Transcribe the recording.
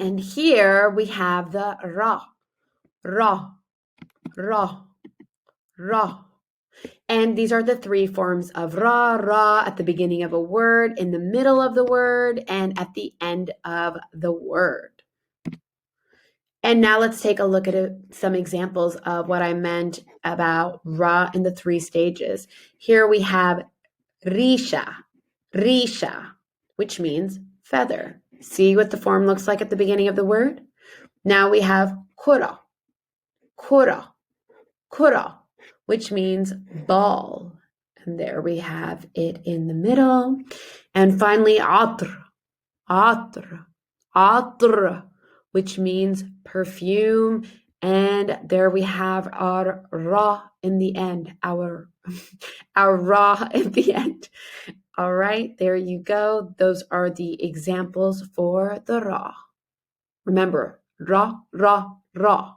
And here we have the ra, ra, ra, ra. And these are the three forms of ra, ra at the beginning of a word, in the middle of the word, and at the end of the word. And now let's take a look at some examples of what I meant about ra in the three stages. Here we have risha, risha, which means feather. See what the form looks like at the beginning of the word? Now we have kura, kura, kura, which means ball. And there we have it in the middle. And finally, atr, atr, atr, which means perfume. And there we have our ra in the end, our ra in the end. All right, there you go. Those are the examples for the ra. Remember, ra, ra, ra.